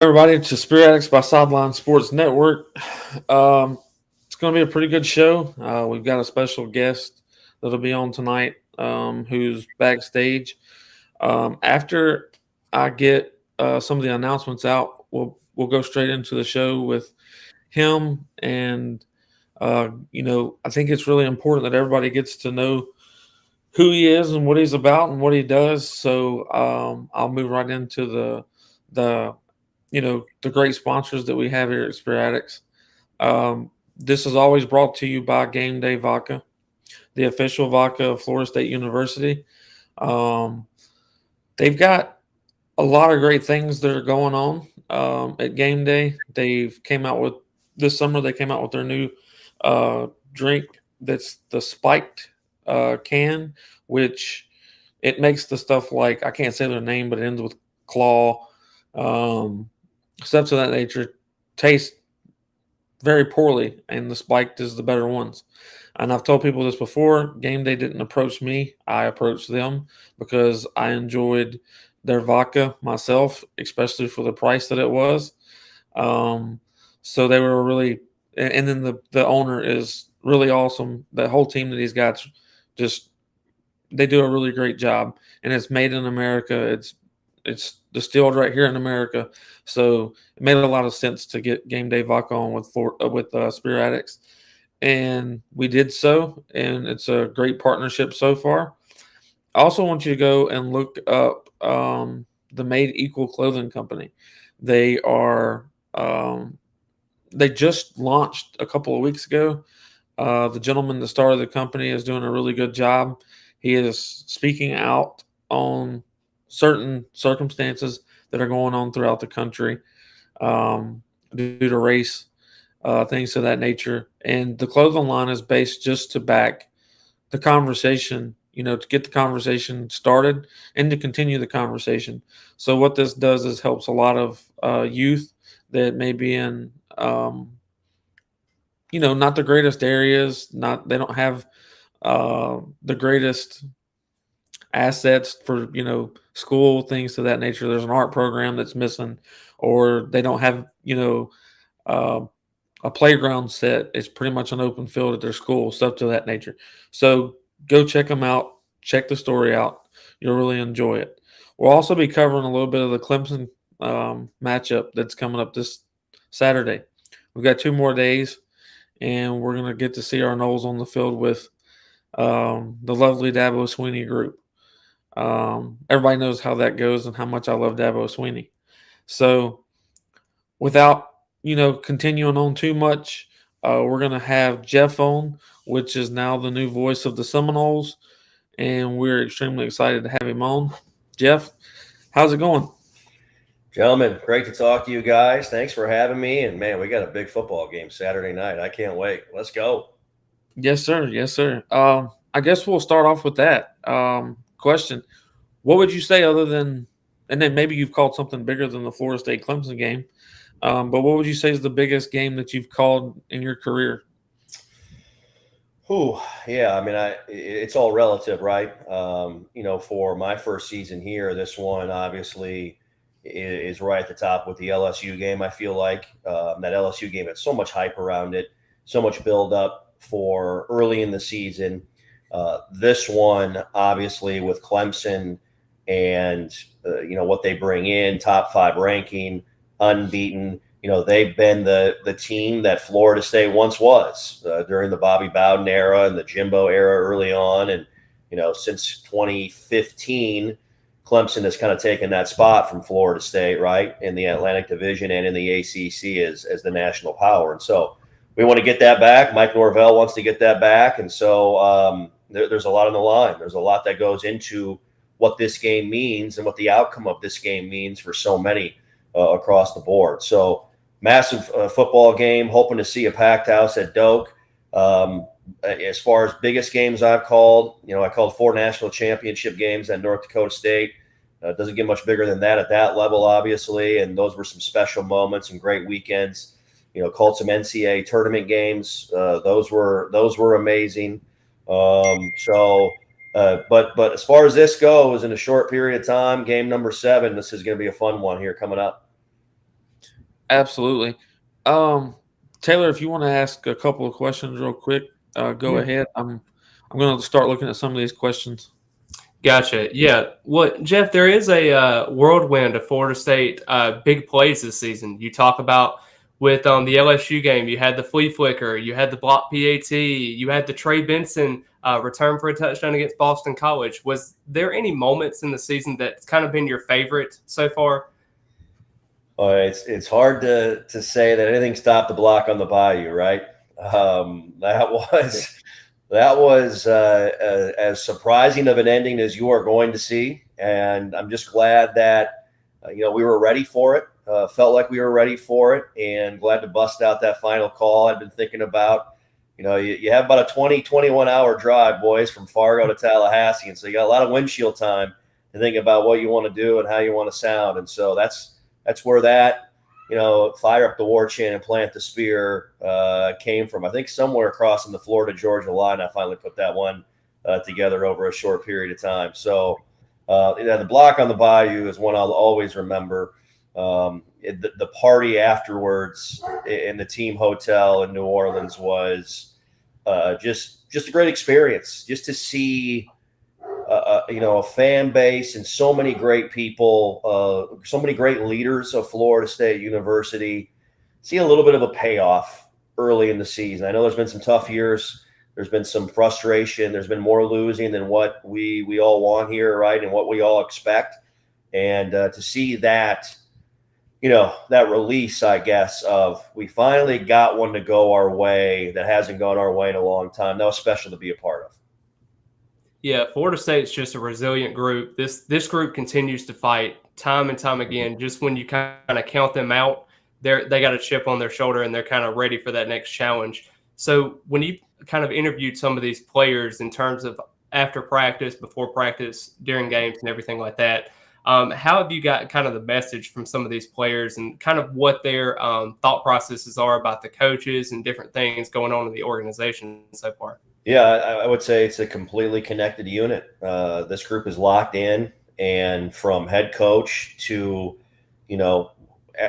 Everybody, it's SPEARATICS by Sideline Sports Network. It's going to be a pretty good show. We've got a special guest that'll be on tonight, who's backstage. After I get some of the announcements out, we'll go straight into the show with him. And I think it's really important that everybody gets to know who he is and what he's about and what he does. So I'll move right into the the great sponsors that we have here at SPEARATICS. This is always brought to you by Game Day Vodka, the official vodka of Florida State University. Um, they've got a lot of great things that are going on at Game Day. They've came out with this summer. They came out with their new drink that's the spiked can, which it makes the stuff like I can't say their name, but it ends with claw. Um, Stuff of that nature taste very poorly, and the spiked is the better ones. And I've told people this before. Game Day didn't approach me; I approached them because I enjoyed their vodka myself, especially for the price that it was. Um, so they were really, and then the owner is really awesome. The whole team that he's got, just they do a really great job, and it's made in America. It's distilled right here in America, so it made a lot of sense to get Game Day Vodka on with SPEARATICS, and we did so, and it's a great partnership so far. I also want you to go and look up the Made Equal Clothing Company. They are they just launched a couple of weeks ago. The gentleman that started the company is doing a really good job. He is speaking out on certain circumstances that are going on throughout the country due to race, things of that nature. And the clothing line is based just to back the conversation, to get the conversation started and to continue the conversation. So, what this does is helps a lot of youth that may be in not the greatest areas. Not they don't have the greatest assets for school things of that nature. There's an art program that's missing, or they don't have uh, a playground set. It's pretty much an open field at their school, stuff to that nature. So go check them out. Check the story out. You'll really enjoy it. We'll also be covering a little bit of the Clemson matchup that's coming up this Saturday. We've got 2 more days, and we're going to get to see our Knowles on the field with the lovely Dabo Sweeney group. Everybody knows how that goes and how much I love Dabo Sweeney. So, without continuing on too much, we're going to have Jeff on, which is now the new voice of the Seminoles, and we're extremely excited to have him on. Jeff, how's it going? Gentlemen, great to talk to you guys. Thanks for having me. And man, we got a big football game Saturday night. I can't wait. Let's go. Yes, sir. Yes, sir. I guess we'll start off with that question. What would you say other than, and then maybe you've called something bigger than the Florida State Clemson game, but what would you say is the biggest game that you've called in your career? Whew, yeah, I mean, it's all relative, right? For my first season here, this one obviously is right at the top with the LSU game. I feel like that LSU game had so much hype around it, so much build up for early in the season. This one, obviously, with Clemson and what they bring in, top five ranking, unbeaten. They've been the team that Florida State once was during the Bobby Bowden era and the Jimbo era early on. And, since 2015, Clemson has kind of taken that spot from Florida State, right, in the Atlantic Division and in the ACC as the national power. And so we want to get that back. Mike Norvell wants to get that back. And so there's a lot on the line. There's a lot that goes into what this game means and what the outcome of this game means for so many across the board. So massive football game, hoping to see a packed house at Doak. As far as biggest games I've called, I called 4 national championship games at North Dakota State. Doesn't get much bigger than that at that level, obviously. And those were some special moments and great weekends. Called some NCAA tournament games. Those were amazing. But as far as this goes, in a short period of time, game number 7, this is going to be a fun one here coming up. Absolutely. Um, Taylor, if you want to ask a couple of questions real quick, go Yeah. ahead. I'm going to start looking at some of these questions. Gotcha. Yeah. Well, Jeff, there is a whirlwind of Florida State big plays this season. You talk about with the LSU game, you had the flea flicker, you had the block PAT, you had the Trey Benson return for a touchdown against Boston College. Was there any moments in the season that's kind of been your favorite so far? It's hard to say that anything stopped the block on the Bayou, right? That was as surprising of an ending as you are going to see, and I'm just glad that we were ready for it. Felt like we were ready for it, and glad to bust out that final call. I've been thinking about, you have about a 21 hour drive, boys, from Fargo to Tallahassee, and so you got a lot of windshield time to think about what you want to do and how you want to sound, and so that's where that, fire up the war chant and plant the spear came from. I think somewhere across in the Florida-Georgia line, I finally put that one together over a short period of time. So the block on the Bayou is one I'll always remember. The party afterwards in the team hotel in New Orleans was just a great experience. Just to see a fan base and so many great people, so many great leaders of Florida State University. See a little bit of a payoff early in the season. I know there's been some tough years. There's been some frustration. There's been more losing than what we all want here, right, and what we all expect. And to see that, that release, I guess, of we finally got one to go our way that hasn't gone our way in a long time, that was special to be a part of. Yeah, Florida State's just a resilient group. This group continues to fight time and time again. Just when you kind of count them out, they got a chip on their shoulder and they're kind of ready for that next challenge. So when you kind of interviewed some of these players in terms of after practice, before practice, during games, and everything like that, how have you got kind of the message from some of these players and kind of what their thought processes are about the coaches and different things going on in the organization so far? Yeah, I would say it's a completely connected unit. This group is locked in, and from head coach to,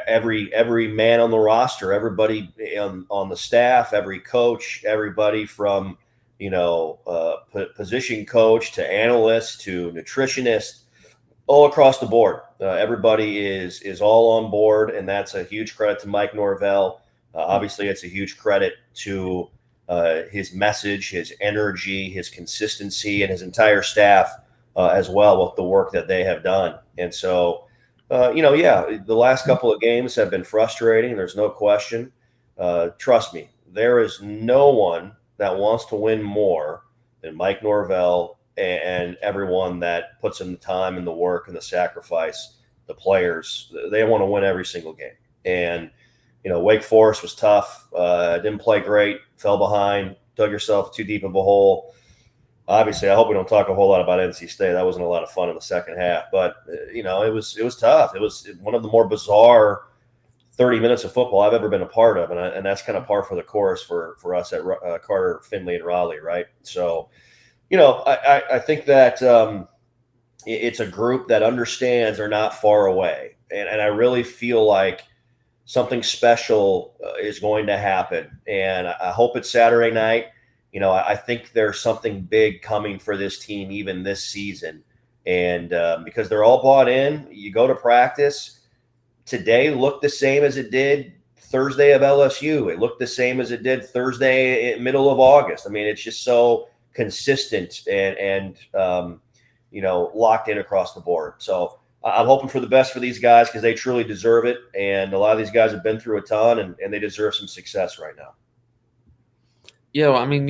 every man on the roster, everybody on the staff, every coach, everybody from, position coach to analyst to nutritionist, all across the board. Everybody is all on board, and that's a huge credit to Mike Norvell. Obviously, it's a huge credit to his message, his energy, his consistency, and his entire staff as well with the work that they have done. And so, the last couple of games have been frustrating. There's no question. Trust me, there is no one that wants to win more than Mike Norvell and everyone that puts in the time and the work and the sacrifice. The players, they want to win every single game. And Wake Forest was tough. Didn't play great. Fell behind. Dug yourself too deep of a hole. Obviously, I hope we don't talk a whole lot about NC State. That wasn't a lot of fun in the second half. But it was tough. It was one of the more bizarre 30 minutes of football I've ever been a part of, and that's kind of par for the course for us at Carter, Finley, and Raleigh, right? So, I think that it's a group that understands they're not far away, and I really feel like something special is going to happen, and I hope it's Saturday night. I think there's something big coming for this team even this season, and because they're all bought in. You go to practice today, looked the same as it did Thursday of LSU. It looked the same as it did Thursday in middle of August. I mean, it's just so consistent and locked in across the board. So I'm hoping for the best for these guys because they truly deserve it. And a lot of these guys have been through a ton and they deserve some success right now. Yeah, well, I mean,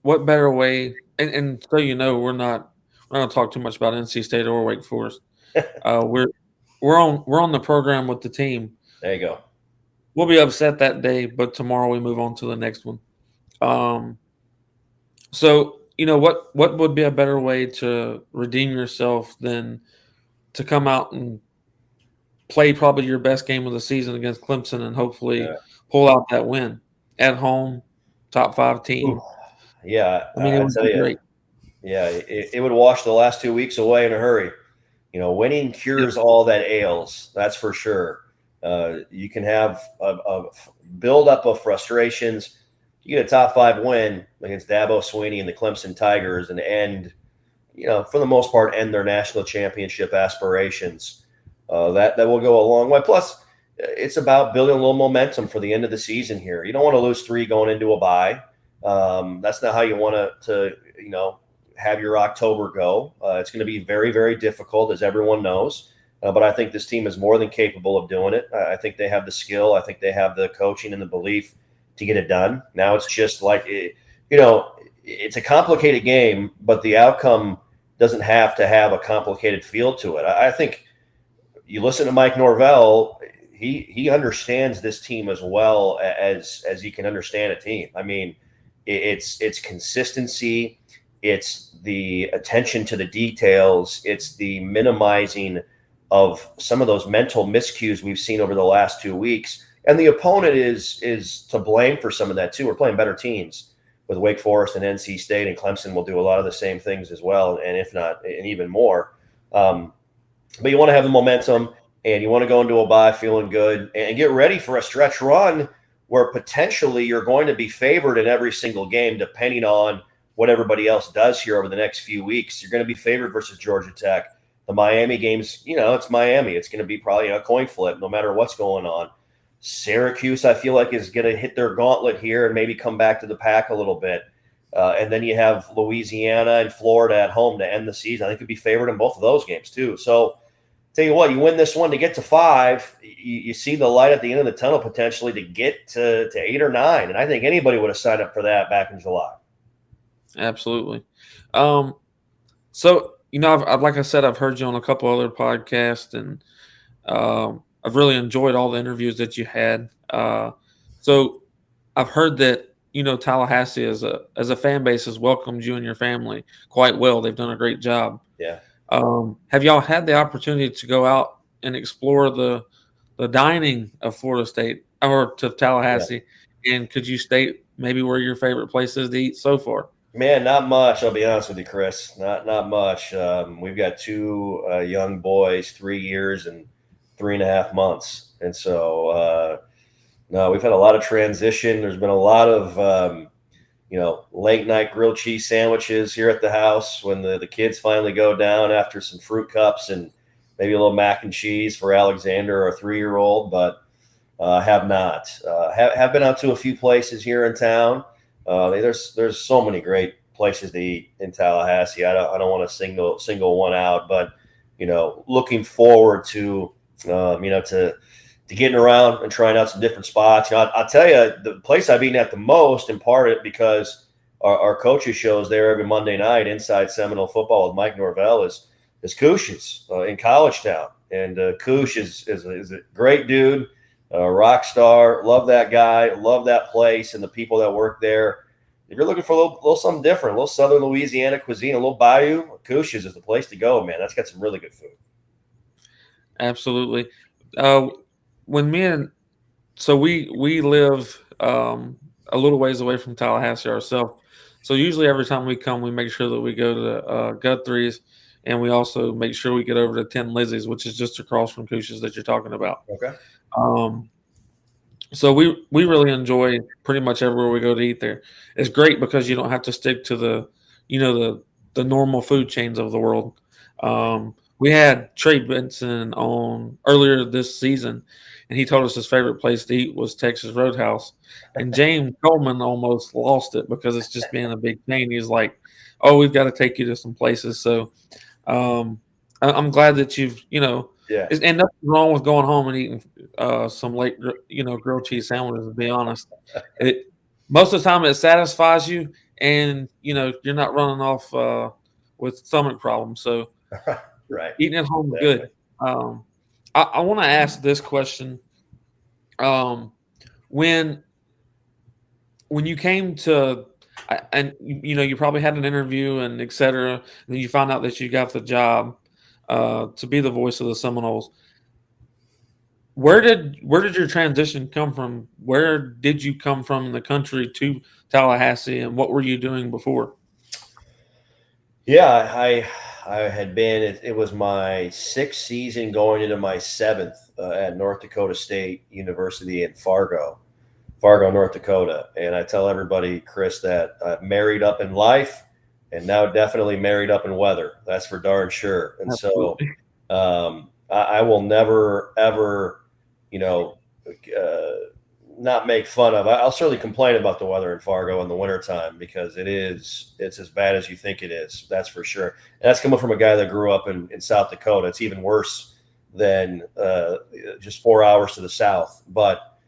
what better way? And so we're not going to talk too much about NC State or Wake Forest. We're on the program with the team. There you go. We'll be upset that day, but tomorrow we move on to the next one. So what would be a better way to redeem yourself than to come out and play probably your best game of the season against Clemson and hopefully pull out that win at home, top 5 team. Ooh. Yeah, I mean, it would be great. Yeah, it would wash the last 2 weeks away in a hurry. Winning cures all that ails. That's for sure. You can have a build-up of frustrations. You get a top 5 win against Dabo Swinney and the Clemson Tigers and end, for the most part, end their national championship aspirations. That will go a long way. Plus, it's about building a little momentum for the end of the season here. You don't want to lose 3 going into a bye. That's not how you want to have your October go. It's going to be very, very difficult, as everyone knows. But I think this team is more than capable of doing it. I think they have the skill. I think they have the coaching and the belief to get it done. Now it's just like, it's a complicated game, but the outcome doesn't have to have a complicated feel to it. I think you listen to Mike Norvell, he understands this team as well as he can understand a team. I mean, it's consistency. It's the attention to the details. It's the minimizing of some of those mental miscues we've seen over the last 2 weeks. And the opponent is to blame for some of that too. We're playing better teams with Wake Forest and NC State, and Clemson will do a lot of the same things as well, and if not, and even more. But you want to have the momentum, and you want to go into a bye feeling good and get ready for a stretch run where potentially you're going to be favored in every single game, depending on what everybody else does here over the next few weeks. You're going to be favored versus Georgia Tech. The Miami games, it's Miami. It's going to be probably a coin flip no matter what's going on. Syracuse, I feel like, is going to hit their gauntlet here and maybe come back to the pack a little bit. And then you have Louisiana and Florida at home to end the season. I think you'd be favored in both of those games too. So tell you what, you win this one to get to 5, you see the light at the end of the tunnel potentially to get to 8 or 9. And I think anybody would have signed up for that back in July. Absolutely. So, like I said, I've heard you on a couple other podcasts, and I've really enjoyed all the interviews that you had. So I've heard that, Tallahassee as a fan base has welcomed you and your family quite well. They've done a great job. Yeah. Have y'all had the opportunity to go out and explore the dining of Florida State or to Tallahassee? Yeah. And could you state maybe where your favorite place is to eat so far? Man, not much. I'll be honest with you, Chris. Not much. We've got 2 young boys, 3 years and 3.5 months, and so no, we've had a lot of transition. There's been a lot of late night grilled cheese sandwiches here at the house when the kids finally go down after some fruit cups and maybe a little mac and cheese for Alexander, our 3-year-old. But have not have been out to a few places here in town. There's so many great places to eat in Tallahassee. I don't want to single one out, but looking forward to to getting around and trying out some different spots. I'll tell you, the place I've eaten at the most, in part because our coaches shows there every Monday night inside Seminole football with Mike Norvell is Coosh's in College Town, and Coosh is a great dude. Rock star, love that guy, love that place and the people that work there. If you're looking for a little something different, a little Southern Louisiana cuisine, a little bayou, Coosh's is the place to go, man. That's got some really good food. Absolutely. When we live a little ways away from Tallahassee ourselves, so usually every time we come, we make sure that we go to Guthrie's, and we also make sure we get over to 10 Lizzie's, which is just across from Coosh's that you're talking about. Okay. So we really enjoy pretty much everywhere we go to eat there. It's great because you don't have to stick to the normal food chains of the world. We had Trey Benson on earlier this season, and he told us his favorite place to eat was Texas Roadhouse. And James Coleman almost lost it because it's just being a big chain. He's like, "Oh, we've got to take you to some places." So I'm glad that you've Yeah. And nothing wrong with going home and eating some late, grilled cheese sandwiches. To be honest, most of the time it satisfies you, and you're not running off with stomach problems. So, right, eating at home is good. I want to ask this question: when you came to, and you probably had an interview and et cetera, and then you found out that you got the job to be the voice of the Seminoles. Where did your transition come from? Where did you come from in the country to Tallahassee, and what were you doing before? Yeah, I had been. It was my sixth season, going into my seventh at North Dakota State University in Fargo, North Dakota. And I tell everybody, Chris, that married up in life, and now definitely married up in weather. That's for darn sure. And Absolutely. so I will never ever, you know. Not make fun of. I'll certainly complain about the weather in Fargo in the wintertime because it's as bad as you think it is. That's for sure. And that's coming from a guy that grew up in South Dakota. It's even worse than just 4 hours to the south. But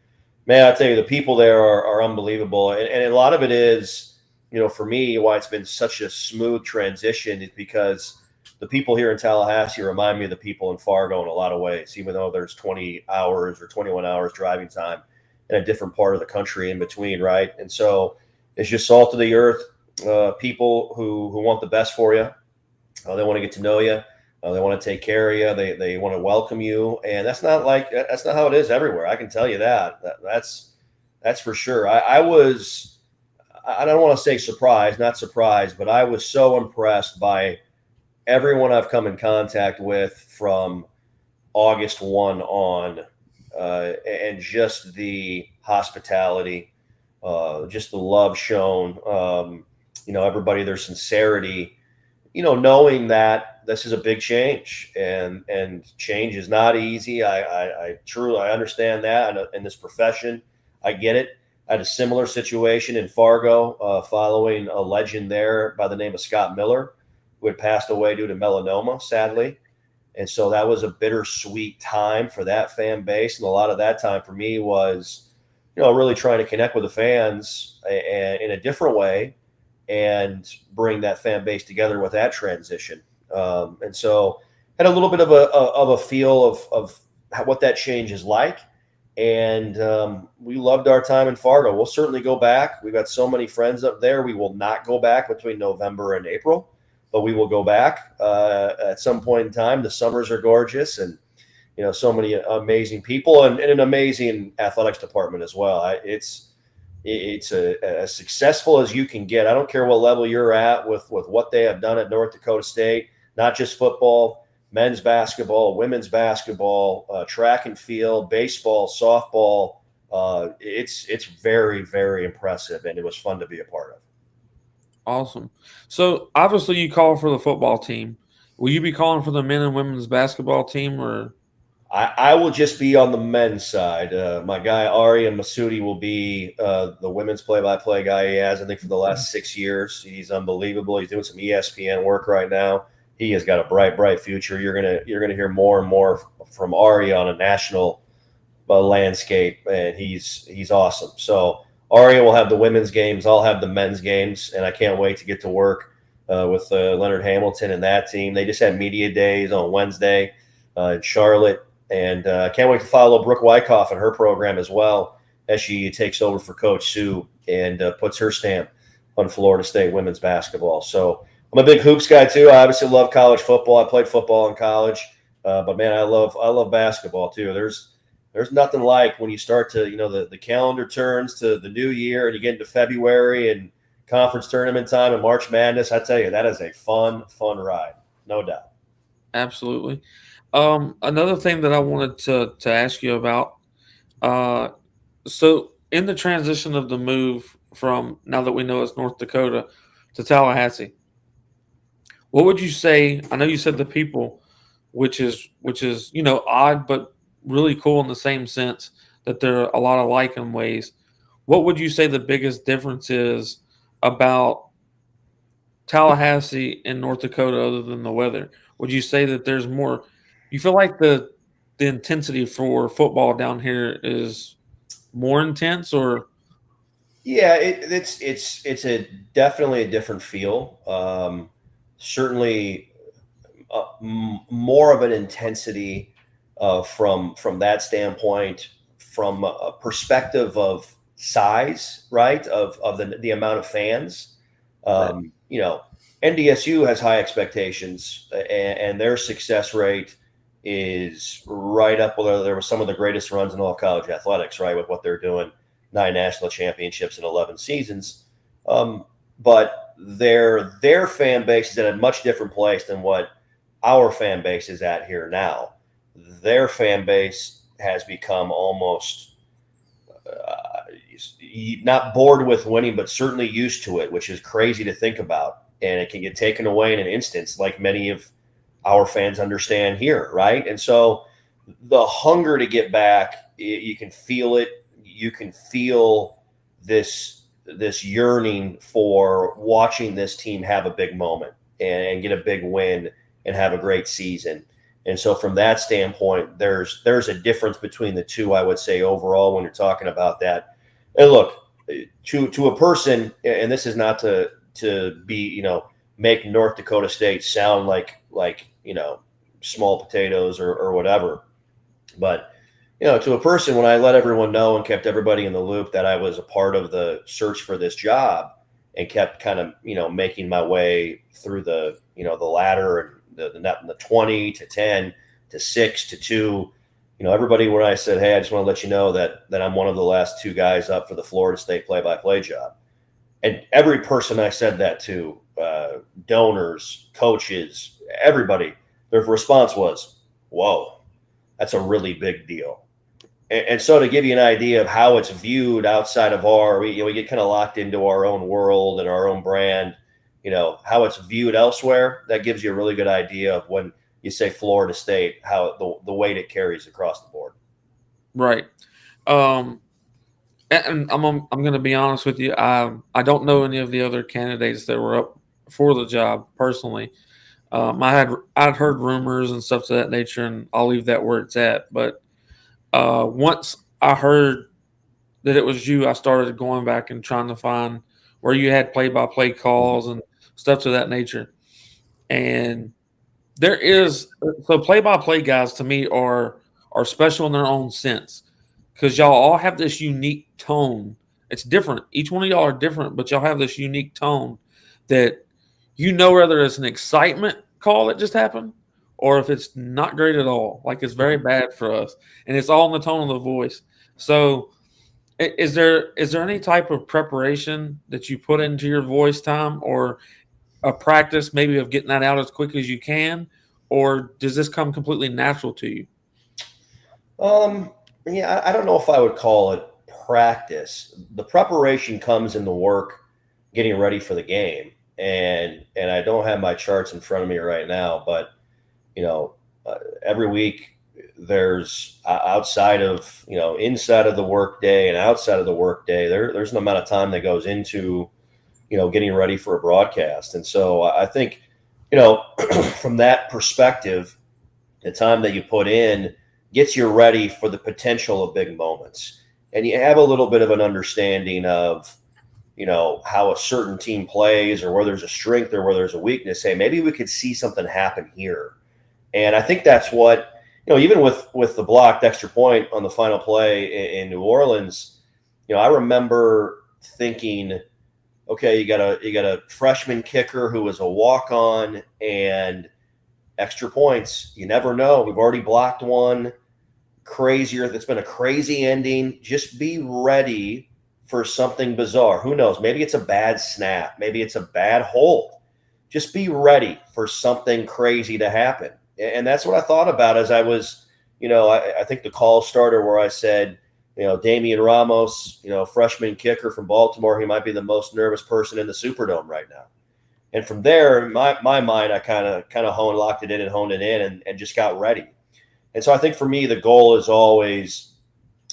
man, I tell you, the people there are unbelievable. And a lot of it is, for me, why it's been such a smooth transition is because the people here in Tallahassee remind me of the people in Fargo in a lot of ways, even though there's 20 hours or 21 hours driving time in a different part of the country in between, right? And so it's just salt of the earth, people who want the best for you. They want to get to know you. They want to take care of you. They want to welcome you. And that's not how it is everywhere. I can tell you that's for sure. I don't want to say surprised, not surprised, but I was so impressed by everyone I've come in contact with from August 1 on. And just the hospitality, just the love shown, everybody, their sincerity, knowing that this is a big change and change is not easy. I truly understand that in this profession. I get it. I had a similar situation in Fargo following a legend there by the name of Scott Miller, who had passed away due to melanoma, sadly. And so that was a bittersweet time for that fan base. And a lot of that time for me was, really trying to connect with the fans in a different way and bring that fan base together with that transition. And so had a little bit of a feel of what that change is like. And we loved our time in Fargo. We'll certainly go back. We've got so many friends up there. We will not go back between November and April. But we will go back at some point in time. The summers are gorgeous, and so many amazing people and an amazing athletics department as well. It's as successful as you can get. I don't care what level you're at with what they have done at North Dakota State. Not just football, men's basketball, women's basketball, track and field, baseball, softball. It's very, very impressive, and it was fun to be a part of. Awesome. So obviously you call for the football team. Will you be calling for the men and women's basketball team, or? I will just be on the men's side. My guy Ari and Masudi will be the women's play-by-play guy he has, I think, for the last 6 years. He's unbelievable. He's doing some ESPN work right now. He has got a bright future. You're gonna hear more and more from Ari on a national landscape, and he's awesome. So Ari will have the women's games. I'll have the men's games, and I can't wait to get to work with Leonard Hamilton and that team. They just had media days on Wednesday in Charlotte, and I can't wait to follow Brooke Wyckoff and her program as well as she takes over for Coach Sue and puts her stamp on Florida State women's basketball. So I'm a big hoops guy too. I obviously love college football. I played football in college, but man, I love basketball too. There's nothing like when you start to, the calendar turns to the new year and you get into February and conference tournament time and March Madness. I tell you, that is a fun ride, no doubt. Absolutely. Another thing that I wanted to ask you about. So in the transition of the move from, now that we know it's North Dakota, to Tallahassee, what would you say? I know you said the people, which is odd, but really cool in the same sense that there are a lot alike in ways. What would you say the biggest difference is about Tallahassee and North Dakota other than the weather? Would you say that there's more? You feel like the intensity for football down here is more intense, or? Yeah, it's definitely a different feel. Certainly more of an intensity from that standpoint, from a perspective of size, right? Of the amount of fans. Right. NDSU has high expectations, and their success rate is right up with there was some of the greatest runs in all of college athletics, right? With what they're doing, 9 national championships in 11 seasons. But their fan base is at a much different place than what our fan base is at here now. Their fan base has become almost not bored with winning, but certainly used to it, which is crazy to think about. And it can get taken away in an instance, like many of our fans understand here, right? And so the hunger to get back, you can feel it. You can feel this yearning for watching this team have a big moment and get a big win and have a great season. And so from that standpoint, there's a difference between the two, I would say, overall, when you're talking about that. And look, to a person, and this is not to be, make North Dakota State sound like small potatoes or whatever. But, to a person, when I let everyone know and kept everybody in the loop that I was a part of the search for this job and kept kind of, making my way through the ladder and the 20 to 10 to 6 to 2, everybody, when I said, hey, I just want to let you know that I'm one of the last 2 guys up for the Florida State play-by-play job. And every person I said that to, donors, coaches, everybody, their response was, whoa, that's a really big deal. And so to give you an idea of how it's viewed outside of we get kind of locked into our own world and our own brand, how it's viewed elsewhere, that gives you a really good idea of when you say Florida State, how the weight it carries across the board. Right. And I'm going to be honest with you. I don't know any of the other candidates that were up for the job personally. I'd heard rumors and stuff to that nature, and I'll leave that where it's at. But once I heard that it was you, I started going back and trying to find where you had play-by-play calls and stuff to that nature. And there is play-by-play guys to me are special in their own sense because y'all all have this unique tone. It's different. Each one of y'all are different, but y'all have this unique tone that whether it's an excitement call that just happened or if it's not great at all. Like it's very bad for us, and it's all in the tone of the voice. So is there any type of preparation that you put into your voice time or a practice maybe of getting that out as quick as you can, or does this come completely natural to you? Yeah, I don't know if I would call it practice. The preparation comes in the work getting ready for the game. And I don't have my charts in front of me right now, but every week there's outside of inside of the work day and outside of the work day, there's an amount of time that goes into getting ready for a broadcast. And so I think from that perspective, the time that you put in gets you ready for the potential of big moments, and you have a little bit of an understanding of how a certain team plays or where there's a strength or where there's a weakness. Hey, maybe we could see something happen here. And I think that's what, even with the blocked extra point on the final play in New Orleans, I remember thinking, okay, you got a freshman kicker who was a walk-on and extra points. You never know. We've already blocked one. Crazier. That's been a crazy ending. Just be ready for something bizarre. Who knows? Maybe it's a bad snap. Maybe it's a bad hold. Just be ready for something crazy to happen. And that's what I thought about as I was, I think the call started where I said, Damian Ramos, freshman kicker from Baltimore, he might be the most nervous person in the Superdome right now. And from there, in my mind, I kind of locked it in and honed it in and just got ready. And so I think for me, the goal is always,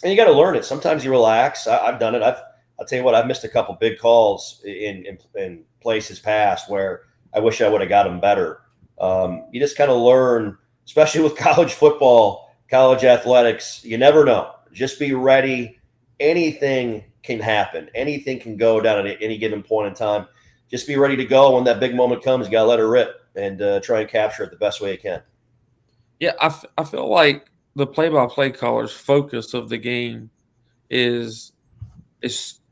and you got to learn it. Sometimes you relax. I've done it. I'll tell you what, I've missed a couple big calls in places past where I wish I would have got them better. You just kind of learn, especially with college football, college athletics. You never know. Just be ready. Anything can happen. Anything can go down at any given point in time. Just be ready to go when that big moment comes. You got to let it rip and try and capture it the best way you can. Yeah, I feel like the play-by-play caller's focus of the game is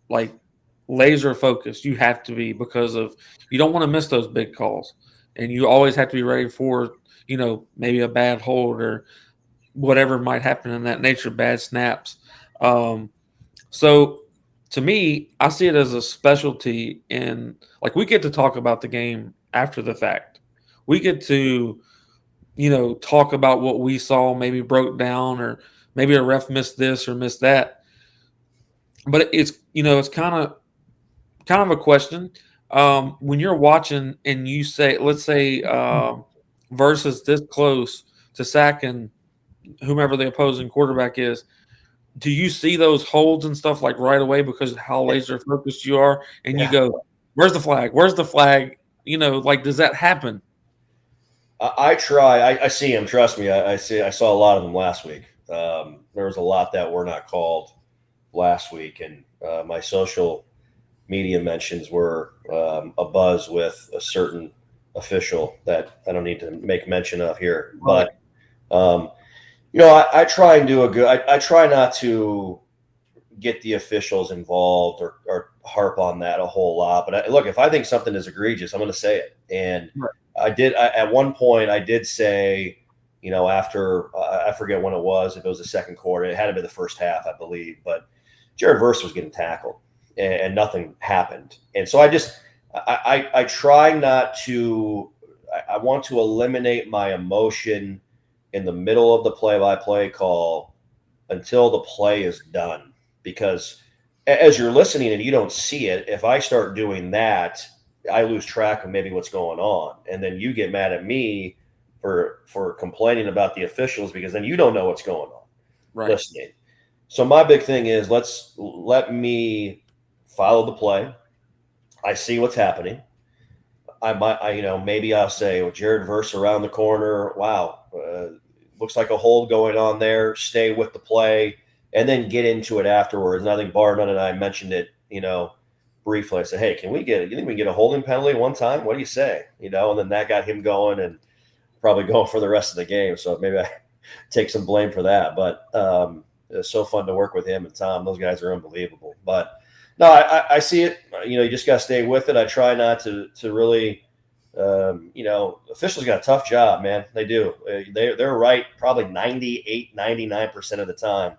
like laser focused. You have to be, because of you don't want to miss those big calls, and you always have to be ready for maybe a bad hold or whatever might happen in that nature, bad snaps. So to me, I see it as a specialty in like we get to talk about the game after the fact. We get to, talk about what we saw, maybe broke down, or maybe a ref missed this or missed that. But it's kind of a question. When you're watching and you say, let's say, versus this close to sacking whomever the opposing quarterback is, do you see those holds and stuff like right away because of how laser focused you are, and you go, "Where's the flag? Where's the flag?" Like does that happen? I try. I see them. Trust me. I see. I saw a lot of them last week. There was a lot that were not called last week, and my social media mentions were a buzz with a certain official that I don't need to make mention of here. But I try and do a good. I try not to get the officials involved or harp on that a whole lot. But look, if I think something is egregious, I'm going to say it. And I did. At one point, I did say, after I forget when it was, if it was the second quarter, it had to be the first half, I believe. But Jared Verse was getting tackled, and nothing happened. And so I try not to. I want to eliminate my emotion in the middle of the play-by-play call until the play is done. Because as you're listening and you don't see it, if I start doing that, I lose track of maybe what's going on. And then you get mad at me for complaining about the officials because then you don't know what's going on listening. So my big thing is let me follow the play. I see what's happening. Maybe I'll say, well, Jared Verse around the corner. Wow. Looks like a hold going on there. Stay with the play and then get into it afterwards. And I think Barnum and I mentioned it, briefly. I said, hey, you think we can get a holding penalty one time? What do you say? And then that got him going and probably going for the rest of the game. So maybe I take some blame for that. But it's so fun to work with him and Tom. Those guys are unbelievable. But no, I see it. You just got to stay with it. I try not to really, officials got a tough job, man. They do. They're right probably 98, 99% of the time.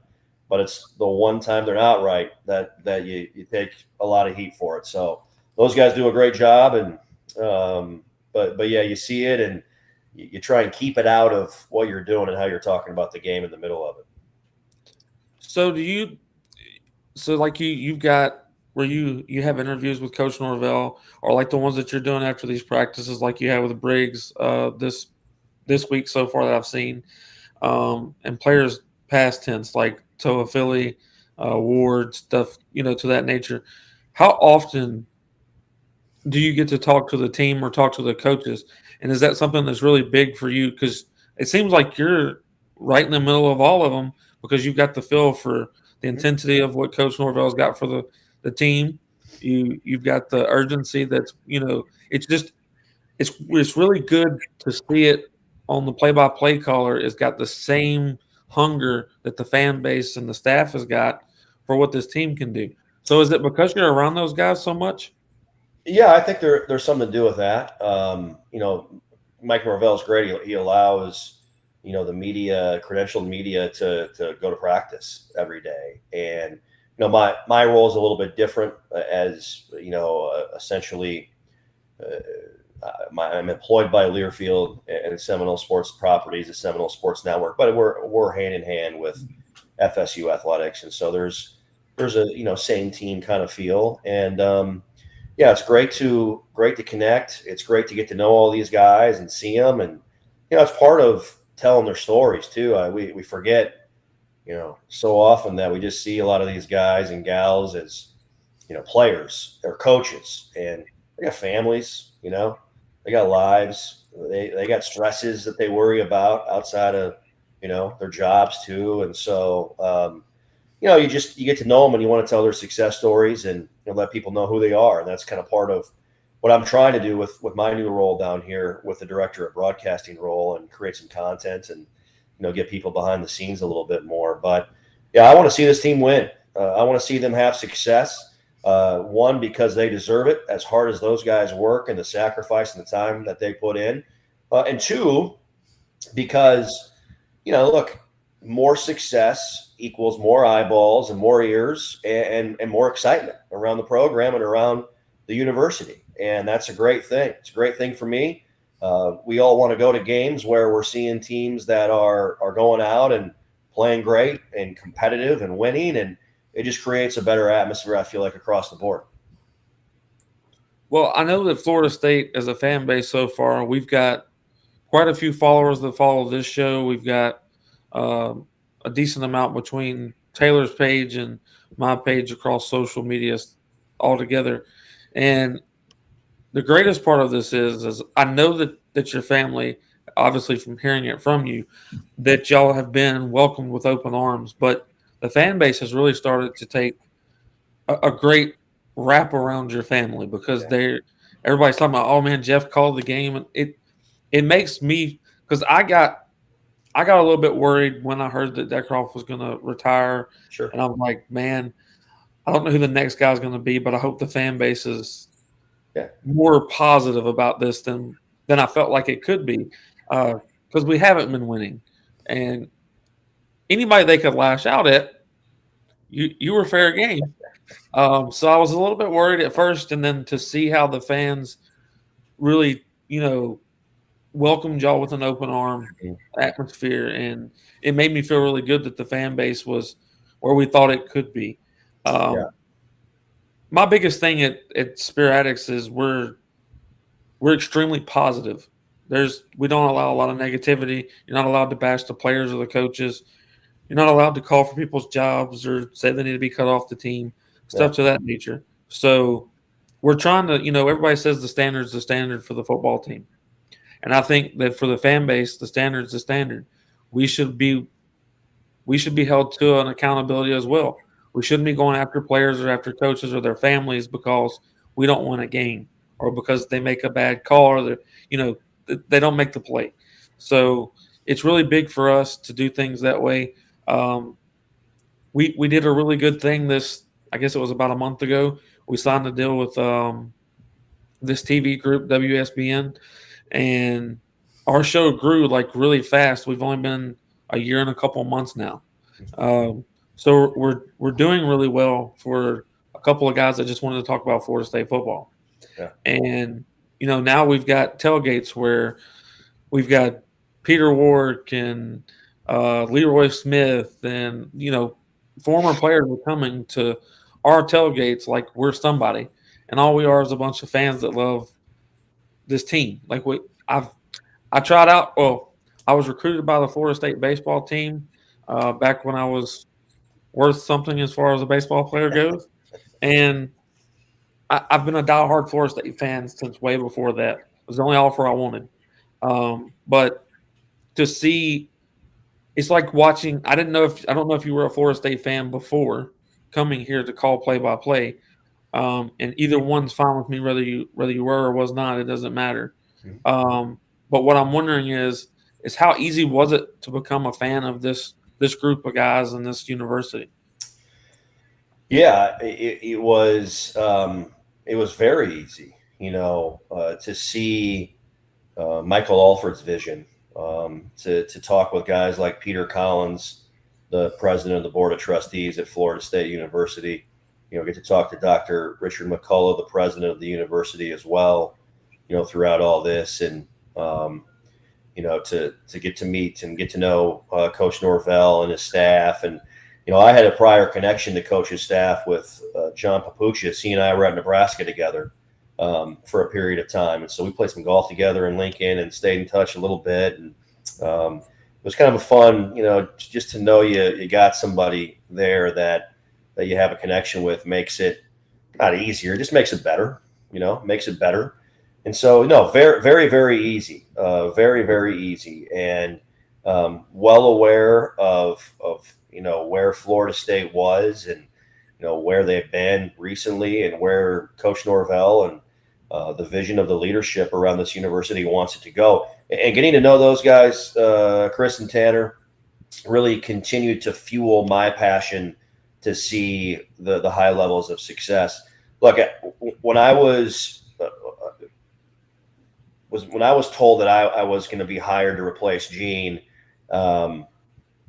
But it's the one time they're not right that you take a lot of heat for it. So those guys do a great job, and but yeah, you see it, and you try and keep it out of what you're doing and how you're talking about the game in the middle of it. So you've got where you have interviews with Coach Norvell, or like the ones that you're doing after these practices, like you have with Briggs this week so far that I've seen, and players past tense like Toa Philly, Ward, stuff, to that nature. How often do you get to talk to the team or talk to the coaches? And is that something that's really big for you? Because it seems like you're right in the middle of all of them because you've got the feel for the intensity of what Coach Norvell's got for the team. You've got the urgency that's, it's really good to see it on the play-by-play caller. It's got the same hunger that the fan base and the staff has got for what this team can do. So is it because you're around those guys so much? Yeah, I think there's something to do with that. Mike Norvell's great. He allows, the media, credentialed media to go to practice every day. And, my role is a little bit different as, essentially I'm employed by Learfield and Seminole Sports Properties, the Seminole Sports Network, but we're hand in hand with FSU athletics. And so there's a, same team kind of feel. And, it's great to connect. It's great to get to know all these guys and see them. And, it's part of telling their stories too. We forget, so often that we just see a lot of these guys and gals as, players or coaches, and they got families, they got lives. They got stresses that they worry about outside of, their jobs too. And so, you get to know them and you want to tell their success stories and let people know who they are. And that's kind of part of what I'm trying to do with my new role down here with the director of broadcasting role, and create some content and, get people behind the scenes a little bit more. But yeah, I want to see this team win. I want to see them have success. One, because they deserve it, as hard as those guys work and the sacrifice and the time that they put in. And two, because, look, more success equals more eyeballs and more ears and more excitement around the program and around the university. And that's a great thing. It's a great thing for me. We all want to go to games where we're seeing teams that are going out and playing great and competitive and winning, and it just creates a better atmosphere, I feel like, across the board. Well, I know that Florida State as a fan base so far, we've got quite a few followers that follow this show. We've got a decent amount between Taylor's page and my page across social media altogether. And the greatest part of this is I know that your family, obviously from hearing it from you, that y'all have been welcomed with open arms. But the fan base has really started to take a great wrap around your family because everybody's talking about, oh man, Jeff called the game, and it makes me, because I got a little bit worried when I heard that Deckroff was going to retire. Sure. And I'm like, man, I don't know who the next guy's going to be, but I hope the fan base is more positive about this than I felt like it could be, because we haven't been winning. And anybody they could lash out at, you were fair game. So I was a little bit worried at first, and then to see how the fans really, welcomed y'all with an open arm atmosphere, and it made me feel really good that the fan base was where we thought it could be. My biggest thing at SPEARATICS is we're extremely positive. We don't allow a lot of negativity. You're not allowed to bash the players or the coaches. You're not allowed to call for people's jobs or say they need to be cut off the team, stuff to that nature. So we're trying to, everybody says the standard's the standard for the football team. And I think that for the fan base, the standard's the standard. We should be held to an accountability as well. We shouldn't be going after players or after coaches or their families because we don't win a game or because they make a bad call or they don't make the play. So it's really big for us to do things that way. We did a really good thing I guess it was about a month ago. We signed a deal with this TV group, WSBN, and our show grew like really fast. We've only been a year and a couple months now. So we're doing really well for a couple of guys that just wanted to talk about Florida State football. Yeah. And, now we've got tailgates where we've got Peter Warwick and Leroy Smith and, former players are coming to our tailgates like we're somebody. And all we are is a bunch of fans that love this team. Like I tried out. Well, I was recruited by the Florida State baseball team back when I was worth something as far as a baseball player goes, and I've been a diehard Florida State fan since way before that. It was the only offer I wanted. But to see, it's like watching. I don't know if you were a Florida State fan before coming here to call play-by-play. And either one's fine with me, whether you were or was not. It doesn't matter. But what I'm wondering is how easy was it to become a fan of this group of guys in this university? Yeah, it was very easy, to see Michael Alford's vision, to talk with guys like Peter Collins, the president of the board of trustees at Florida State University. Get to talk to Dr. Richard McCullough, the president of the university as well, throughout all this, and to get to meet and get to know Coach Norvell and his staff. And I had a prior connection to Coach's staff with John Papuchis. He and I were at Nebraska together for a period of time, and so we played some golf together in Lincoln and stayed in touch a little bit. And it was kind of a fun, just to know you got somebody there that you have a connection with. Makes it not easier, just makes it better. Makes it better. And so, no, very, very, very easy, very, very easy, and well aware of where Florida State was and where they've been recently and where Coach Norvell and the vision of the leadership around this university wants it to go. And getting to know those guys, Chris and Tanner, really continued to fuel my passion to see the high levels of success. Look, when I was told that I was going to be hired to replace Gene,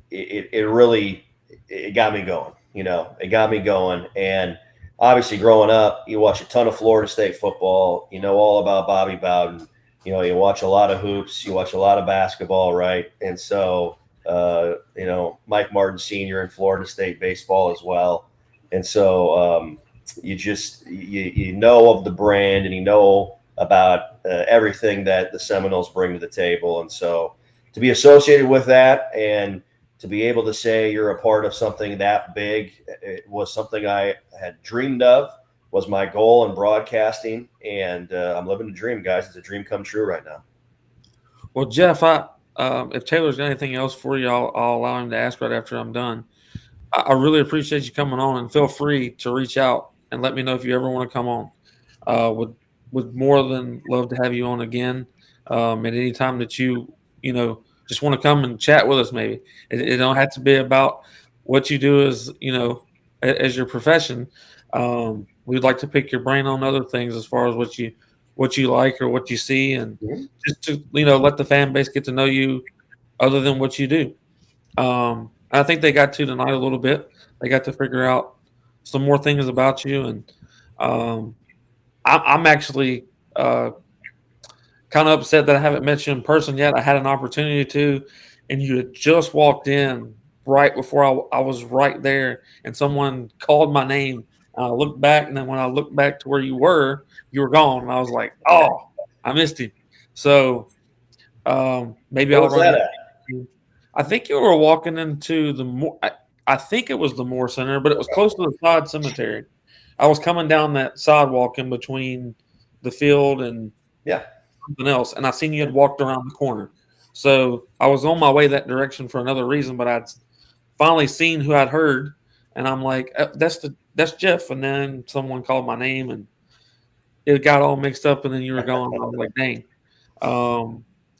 it really it got me going. It got me going. And obviously, growing up, you watch a ton of Florida State football. You know all about Bobby Bowden. You watch a lot of hoops. You watch a lot of basketball, right? And so, Mike Martin Sr. in Florida State baseball as well. And so you know of the brand, and you know about everything that the Seminoles bring to the table. And so to be associated with that and to be able to say you're a part of something that big, it was something I had dreamed of, was my goal in broadcasting. And I'm living the dream, guys. It's a dream come true right now. Well, Jeff, if Taylor's got anything else for you, I'll allow him to ask right after I'm done. I really appreciate you coming on, and feel free to reach out and let me know if you ever want to come on. Would more than love to have you on again at any time that you just want to come and chat with us. Maybe it don't have to be about what you do as as your profession. We'd like to pick your brain on other things as far as what you like or what you see, and just to let the fan base get to know you other than what you do. I think they got to tonight a little bit. They got to figure out some more things about you, and I'm actually kind of upset that I haven't met you in person yet. I had an opportunity to, and you had just walked in right before I was right there, and someone called my name. And I looked back, and then when I looked back to where you were gone. And I was like, "Oh, I missed him." So maybe Where I'll was run that into at? you. I think you were walking into the Moore. I think it was the Moore Center, but it was close to the side cemetery. I was coming down that sidewalk in between the field and Yeah. something else, and I seen you had walked around the corner. So I was on my way that direction for another reason, but I'd finally seen who I'd heard, and I'm like, that's Jeff." And then someone called my name, and it got all mixed up, and then you were gone. I was like, dang.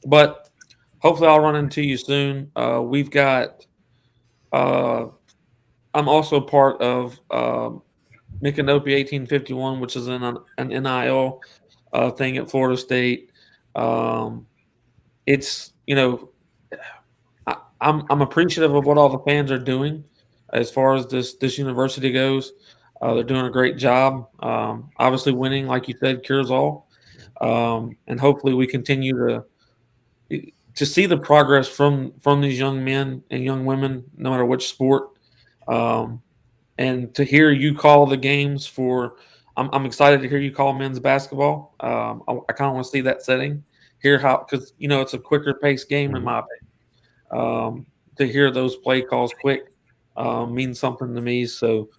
But hopefully I'll run into you soon. We've got. I'm also part of Micanopy 1851, which is an NIL thing at Florida State. It's I'm appreciative of what all the fans are doing as far as this university goes. They're doing a great job. Obviously, winning, like you said, cures all, and hopefully we continue to see the progress from these young men and young women, no matter which sport. And to hear you call the games for, I'm excited to hear you call men's basketball. I kind of want to see that setting, hear how, because it's a quicker paced game in my opinion. To hear those play calls quick means something to me. So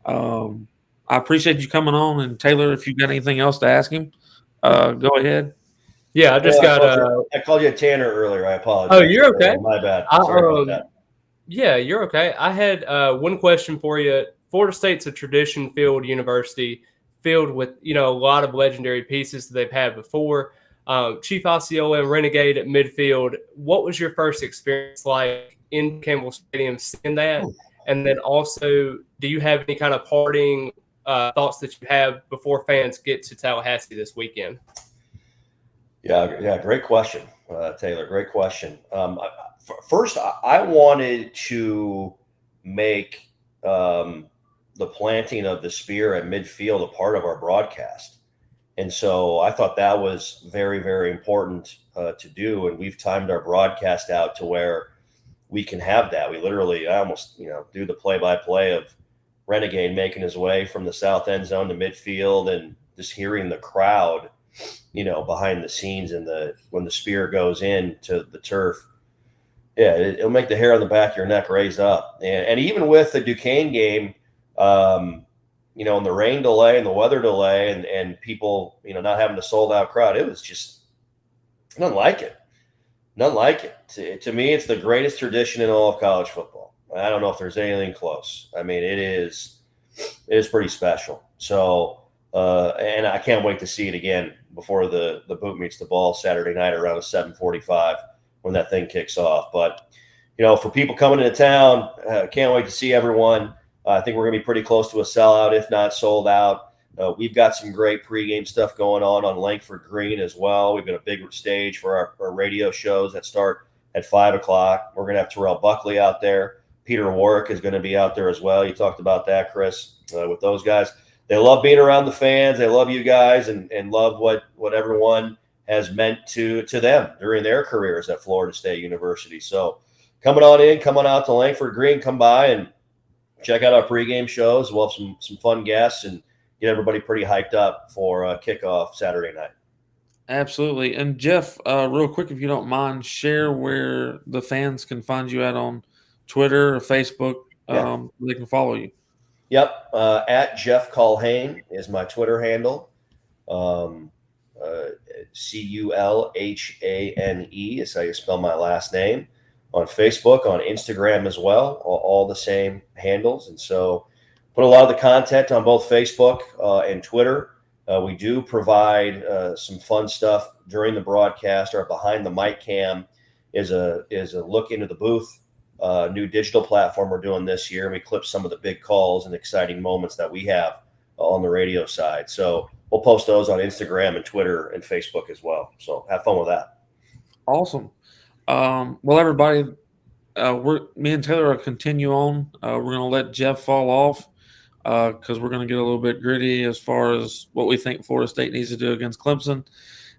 I appreciate you coming on. And Taylor, if you got anything else to ask him, go ahead. Yeah, I just got. I called you Tanner earlier. I apologize. Oh, you're okay. My bad. Sorry about that. Yeah, you're okay. I had one question for you. Florida State's a tradition-filled university, filled with a lot of legendary pieces that they've had before. Chief Osceola and Renegade at midfield. What was your first experience like in Campbell Stadium seeing that? And then also, do you have any kind of parting thoughts that you have before fans get to Tallahassee this weekend? Yeah, great question, Taylor. Great question. First, I wanted to make the planting of the spear at midfield a part of our broadcast. And so I thought that was very, very important to do. And we've timed our broadcast out to where we can have that. We literally, I almost, do the play-by-play of Renegade making his way from the south end zone to midfield and just hearing the crowd, behind the scenes and when the spear goes into the turf. Yeah, it'll make the hair on the back of your neck raise up. And even with the Duquesne game, and the rain delay and the weather delay and people, not having a sold out crowd, it was just nothing like it. Nothing like it. To me, it's the greatest tradition in all of college football. I don't know if there's anything close. I mean, it is pretty special. So, and I can't wait to see it again before the boot meets the ball Saturday night around 7:45 when that thing kicks off. But, for people coming into town, can't wait to see everyone. I think we're going to be pretty close to a sellout, if not sold out. We've got some great pregame stuff going on Langford Green as well. We've got a big stage for our radio shows that start at 5 o'clock. We're going to have Terrell Buckley out there Peter Warwick is going to be out there as well. You talked about that, Chris, with those guys. They love being around the fans. They love you guys and love what everyone has meant to them during their careers at Florida State University. So coming out to Langford Green, come by and check out our pregame shows. We'll have some fun guests and get everybody pretty hyped up for kickoff Saturday night. Absolutely. And Jeff, real quick, if you don't mind, share where the fans can find you at on Twitter or Facebook. They can follow you. Yep. At Jeff Culhane is my Twitter handle. Culhane is how you spell my last name. On Facebook, on Instagram as well, all the same handles. And so put a lot of the content on both Facebook and Twitter. We do provide some fun stuff during the broadcast. Our behind the mic cam is a look into the booth, new digital platform we're doing this year. And we clip some of the big calls and exciting moments that we have on the radio side. So we'll post those on Instagram and Twitter and Facebook as well. So have fun with that. Awesome. Well, everybody, me and Taylor will continue on. We're going to let Jeff fall off because we're going to get a little bit gritty as far as what we think Florida State needs to do against Clemson.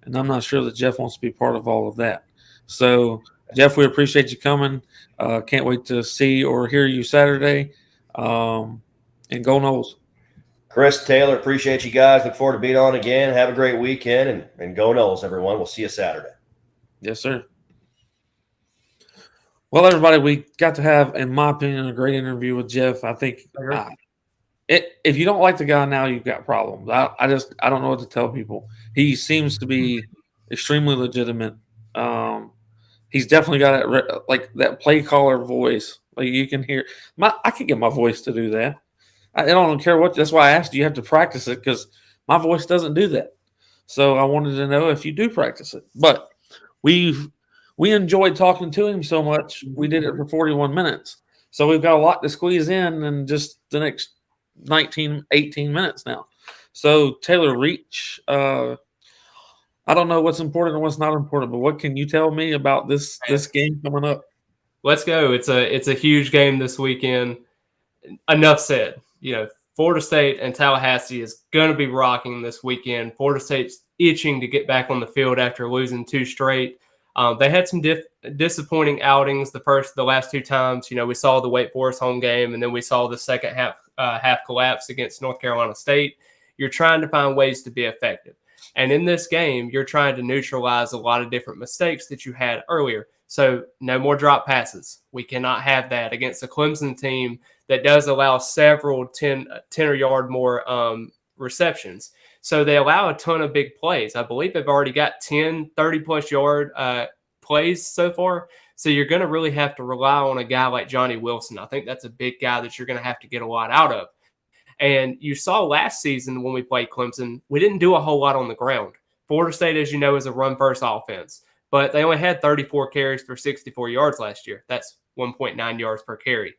And I'm not sure that Jeff wants to be part of all of that. So, Jeff, we appreciate you coming. Can't wait to see or hear you Saturday. And go Noles. Chris, Taylor, appreciate you guys. Look forward to being on again. Have a great weekend and go Noles, everyone. We'll see you Saturday. Yes, sir. Well, everybody, we got to have, in my opinion, a great interview with Jeff. I think if you don't like the guy now, you've got problems. I don't know what to tell people. He seems to be extremely legitimate. He's definitely got that play caller voice. Like you can hear. I can get my voice to do that. I don't care what. That's why I asked you. You have to practice it because my voice doesn't do that. So I wanted to know if you do practice it. But we enjoyed talking to him so much. We did it for 41 minutes. So we've got a lot to squeeze in just the next 18 minutes now. So Taylor Reach, I don't know what's important and what's not important, but what can you tell me about this game coming up? Let's go. It's a huge game this weekend. Enough said. Florida State and Tallahassee is going to be rocking this weekend. Florida State's itching to get back on the field after losing 2 straight. They had some disappointing outings the last 2 times. We saw the Wake Forest home game, and then we saw the second half collapse against North Carolina State. You're trying to find ways to be effective. And in this game, you're trying to neutralize a lot of different mistakes that you had earlier. So no more drop passes. We cannot have that against a Clemson team that does allow several 10 or yard more receptions. So they allow a ton of big plays. I believe they've already got 10, 30-plus yard plays so far. So you're going to really have to rely on a guy like Johnny Wilson. I think that's a big guy that you're going to have to get a lot out of. And you saw last season when we played Clemson, we didn't do a whole lot on the ground. Florida State, as you know, is a run-first offense. But they only had 34 carries for 64 yards last year. That's 1.9 yards per carry.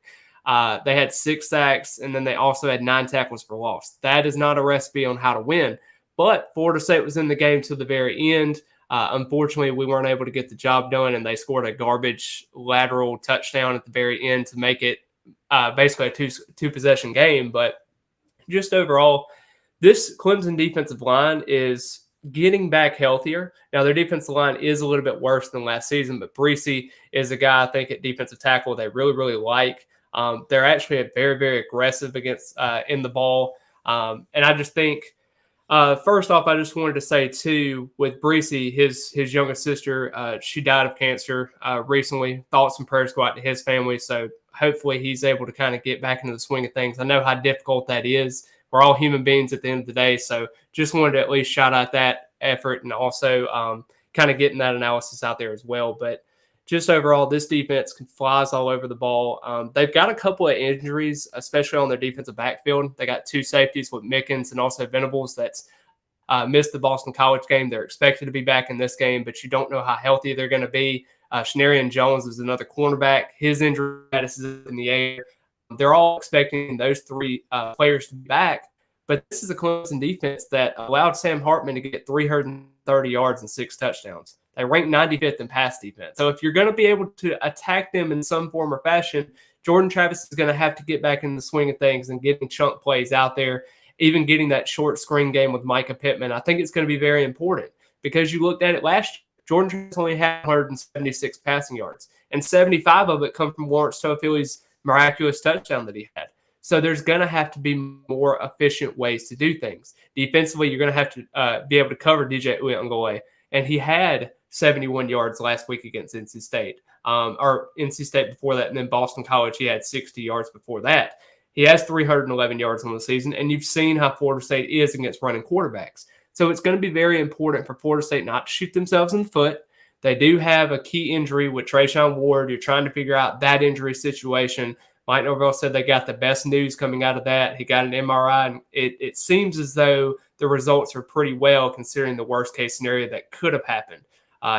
They had 6 sacks, and then they also had 9 tackles for loss. That is not a recipe on how to win. But Florida State was in the game to the very end. Unfortunately, we weren't able to get the job done, and they scored a garbage lateral touchdown at the very end to make it basically a two-possession game. But just overall, this Clemson defensive line is getting back healthier. Now, their defensive line is a little bit worse than last season, but Breesy is a guy I think at defensive tackle they really, really like. They're actually very, very aggressive against in the ball. And I just think, first off, I just wanted to say, too, with Breesy, his youngest sister, she died of cancer recently. Thoughts and prayers go out to his family. So hopefully he's able to kind of get back into the swing of things. I know how difficult that is. We're all human beings at the end of the day. So just wanted to at least shout out that effort and also kind of getting that analysis out there as well. But just overall, this defense flies all over the ball. They've got a couple of injuries, especially on their defensive backfield. They got 2 safeties with Mickens and also Venables that's missed the Boston College game. They're expected to be back in this game, but you don't know how healthy they're going to be. Shenarian Jones is another cornerback. His injury status is in the air. They're all expecting those 3 players to be back. But this is a Clemson defense that allowed Sam Hartman to get 330 yards and 6 touchdowns. They rank 95th in pass defense. So if you're going to be able to attack them in some form or fashion, Jordan Travis is going to have to get back in the swing of things and getting chunk plays out there, even getting that short screen game with Micah Pittman. I think it's going to be very important because you looked at it last year. Jordan Travis only had 176 passing yards, and 75 of it come from Lawrence Toafili's miraculous touchdown that he had. So there's going to have to be more efficient ways to do things. Defensively, you're going to have to be able to cover DJ Uyunglele, and he had 71 yards last week against NC State, or NC State before that, and then Boston College, he had 60 yards before that. He has 311 yards on the season, and you've seen how Florida State is against running quarterbacks. So it's going to be very important for Florida State not to shoot themselves in the foot. They do have a key injury with Trayshawn Ward. You're trying to figure out that injury situation. Mike Norvell said they got the best news coming out of that. He got an MRI, and it seems as though the results are pretty well considering the worst-case scenario that could have happened.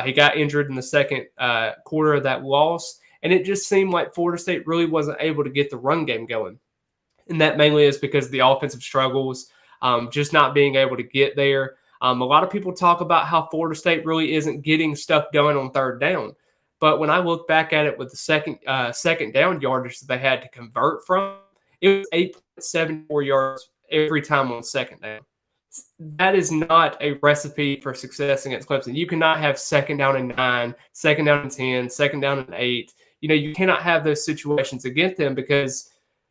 He got injured in the second quarter of that loss, and it just seemed like Florida State really wasn't able to get the run game going. And that mainly is because of the offensive struggles, just not being able to get there. A lot of people talk about how Florida State really isn't getting stuff done on third down. But when I look back at it with the second down yardage that they had to convert from, it was 8.74 yards every time on second down. That is not a recipe for success against Clemson. You cannot have second down and 9, second down and 10, second down and 8. You cannot have those situations against them because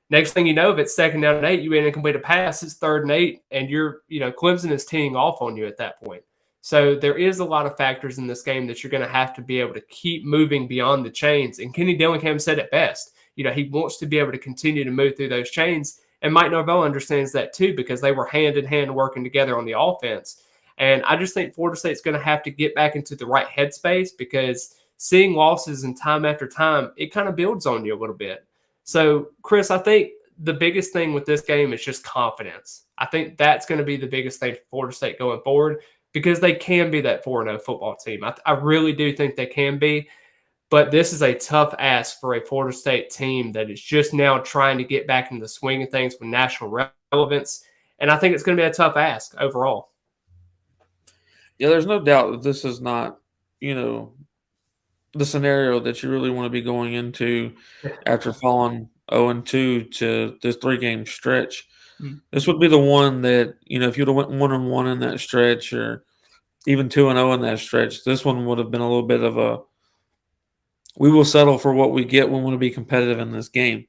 next thing you know, if it's second down and 8, you incomplete a pass, it's 3rd and 8, and Clemson is teeing off on you at that point. So there is a lot of factors in this game that you're going to have to be able to keep moving beyond the chains. And Kenny Dillingham said it best. He wants to be able to continue to move through those chains. And Mike Norvell understands that too because they were hand in hand working together on the offense. And I just think Florida State's going to have to get back into the right headspace because seeing losses and time after time, it kind of builds on you a little bit. So, Chris, I think the biggest thing with this game is just confidence. I think that's going to be the biggest thing for Florida State going forward because they can be that 4-0 football team. I really do think they can be. But this is a tough ask for a Florida State team that is just now trying to get back into the swing of things with national relevance. And I think it's going to be a tough ask overall. Yeah, there's no doubt that this is not, the scenario that you really want to be going into after falling 0-2 to this 3-game stretch. Mm-hmm. This would be the one that, if you'd have went 1-1 in that stretch or even 2-0 in that stretch, this one would have been a little bit of a we will settle for what we get when we want to be competitive in this game.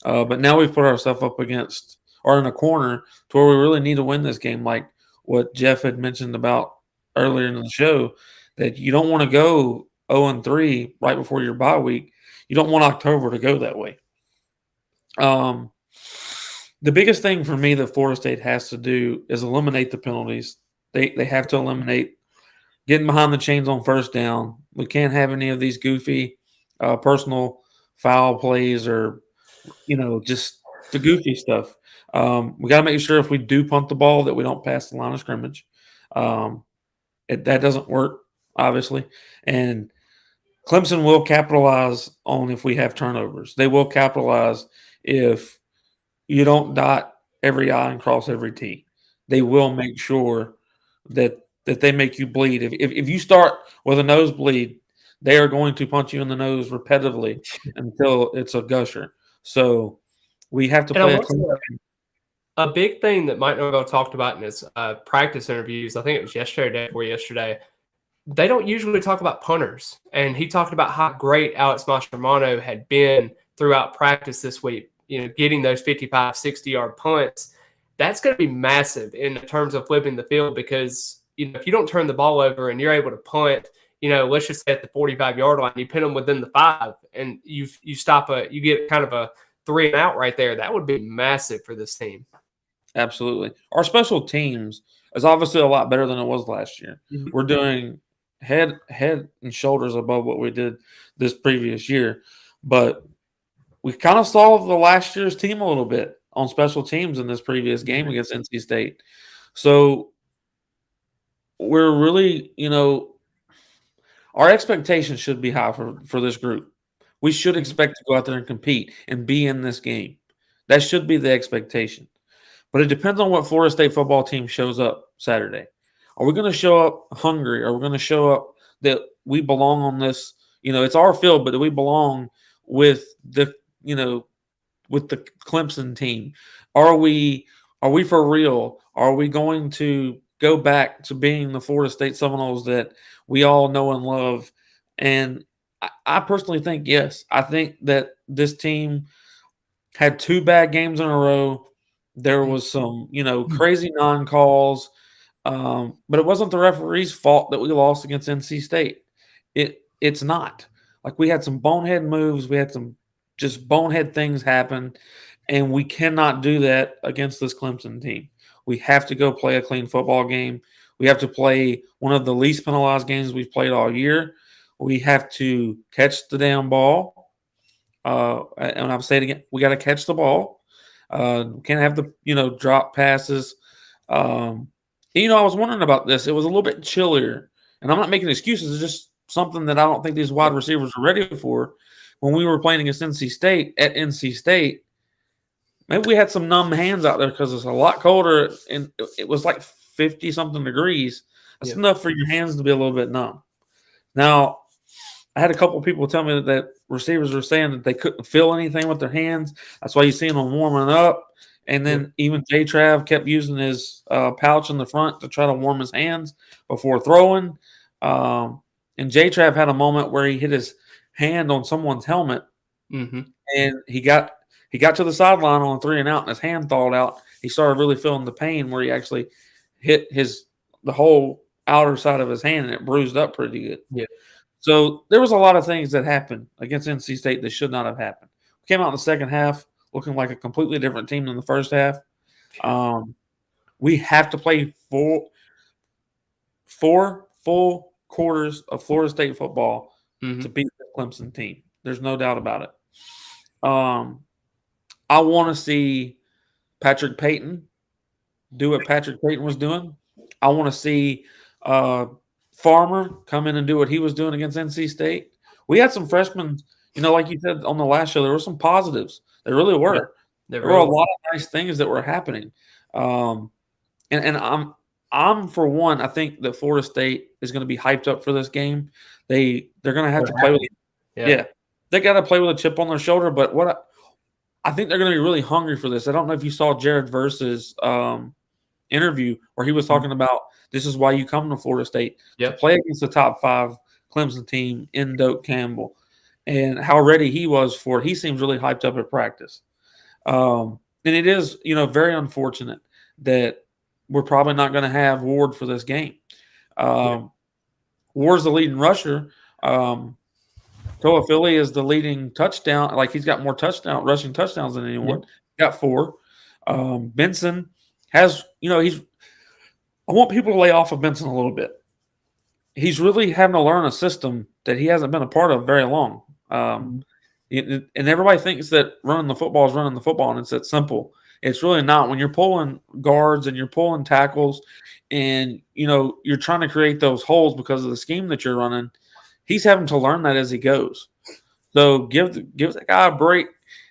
But now we've put ourselves up against or in a corner to where we really need to win this game, like what Jeff had mentioned about earlier in the show, that you don't want to go 0-3 right before your bye week. You don't want October to go that way. The biggest thing for me that Florida State has to do is eliminate the penalties. They have to eliminate getting behind the chains on first down. We can't have any of these goofy personal foul plays or, just the goofy stuff. We got to make sure if we do punt the ball that we don't pass the line of scrimmage. That doesn't work, obviously. And Clemson will capitalize on if we have turnovers. They will capitalize if you don't dot every I and cross every T. They will make sure that they make you bleed. If you start with a nosebleed, they are going to punch you in the nose repetitively until it's a gusher. So we have to play a big thing that Mike Norvell talked about in his practice interviews, I think it was yesterday, they don't usually talk about punters. And he talked about how great Alex Maschermano had been throughout practice this week, getting those 55, 60-yard punts. That's going to be massive in terms of flipping the field because if you don't turn the ball over and you're able to punt, let's just say at the 45-yard line, you pin them within the 5 and you get kind of a 3 and out right there. That would be massive for this team. Absolutely. Our special teams is obviously a lot better than it was last year. Mm-hmm. We're doing head and shoulders above what we did this previous year. But we kind of saw the last year's team a little bit on special teams in this previous game against NC State. So we're really, our expectations should be high for this group. We should expect to go out there and compete and be in this game. That should be the expectation. But it depends on what Florida State football team shows up Saturday. Are we going to show up hungry? Are we going to show up that we belong on this? It's our field, but that we belong with the with the Clemson team? Are we for real? Are we going to go back to being the Florida State Seminoles that we all know and love? And I personally think yes. I think that this team had 2 bad games in a row. There was some, crazy non-calls, but it wasn't the referee's fault that we lost against NC State. It's not. Like, we had some bonehead moves. We had some just bonehead things happen, and we cannot do that against this Clemson team. We have to go play a clean football game. We have to play one of the least penalized games we've played all year. We have to catch the damn ball. And I'll say it again, we got to catch the ball. We can't have the, drop passes. I was wondering about this. It was a little bit chillier, and I'm not making excuses. It's just something that I don't think these wide receivers are ready for. When we were playing against NC State, maybe we had some numb hands out there because it's a lot colder, and it was like 50-something degrees. That's enough for your hands to be a little bit numb. Now, I had a couple of people tell me that receivers were saying that they couldn't feel anything with their hands. That's why you see them warming up. And then even J-Trav kept using his pouch in the front to try to warm his hands before throwing. And J-Trav had a moment where he hit his hand on someone's helmet, and he got to the sideline on a 3 and out, and his hand thawed out. He started really feeling the pain where he actually hit the whole outer side of his hand, and it bruised up pretty good. Yeah. So there was a lot of things that happened against NC State that should not have happened. We came out in the second half looking like a completely different team than the first half. We have to play four full quarters of Florida State football to beat the Clemson team. There's no doubt about it. I want to see Patrick Payton do what Patrick Payton was doing. I want to see Farmer come in and do what he was doing against NC State. We had some freshmen, like you said on the last show, there were some positives. There really were. Yeah, there were a lot of nice things that were happening. And I'm for one, I think that Florida State is going to be hyped up for this game. They're going to have to play with they got to play with a chip on their shoulder. But I think they're going to be really hungry for this. I don't know if you saw Jared Verse's interview where he was talking about this is why you come to Florida State to play against the top 5 Clemson team in Doak Campbell, and how ready he was for it. He seems really hyped up at practice. And it is, very unfortunate that we're probably not going to have Ward for this game. Ward's the leading rusher. Toa Philly is the leading touchdown. Like, he's got more rushing touchdowns than anyone. Got 4. Benson has, I want people to lay off of Benson a little bit. He's really having to learn a system that he hasn't been a part of very long. And everybody thinks that running the football is running the football, and it's that simple. It's really not. When you're pulling guards and you're pulling tackles and, you're trying to create those holes because of the scheme that you're running, he's having to learn that as he goes. So give that guy a break.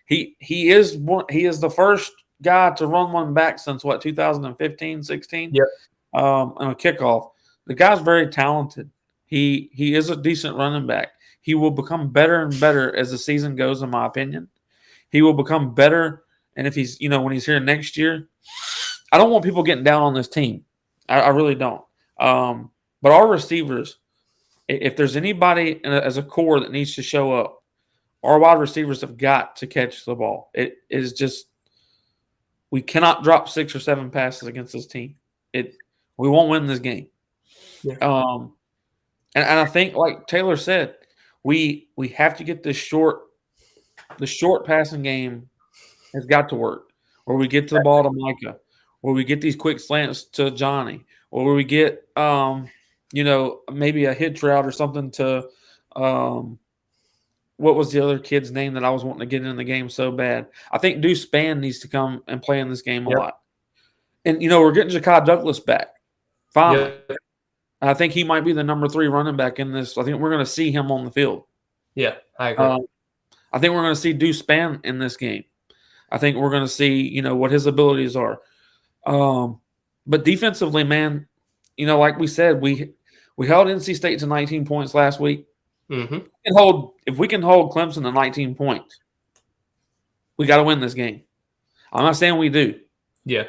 He is the first guy to run one back since 2015, 16? Yep. On a kickoff. The guy's very talented. He is a decent running back. He will become better and better as the season goes, in my opinion. He will become better, and if he's, when he's here next year, I don't want people getting down on this team. I really don't. But our receivers, if there's anybody as a core that needs to show up, our wide receivers have got to catch the ball. It is just, we cannot drop 6 or 7 passes against this team. We won't win this game. Yeah. And I think, like Taylor said, we have to get the short passing game has got to work, where we get to the ball to Micah, where we get these quick slants to Johnny, or where we get maybe a hitch route or something to what was the other kid's name that I was wanting to get in the game so bad? I think Deuce Spann needs to come and play in this game a lot. And we're getting Ja'Kai Douglas back. Finally. I think he might be the number 3 running back in this. I think we're going to see him on the field. Yeah, I agree. I think we're going to see Deuce Spann in this game. I think we're going to see, what his abilities are. But defensively, man, like we said, we held NC State to 19 points last week. If we can hold Clemson to 19 points, we got to win this game. I'm not saying we do. Yeah.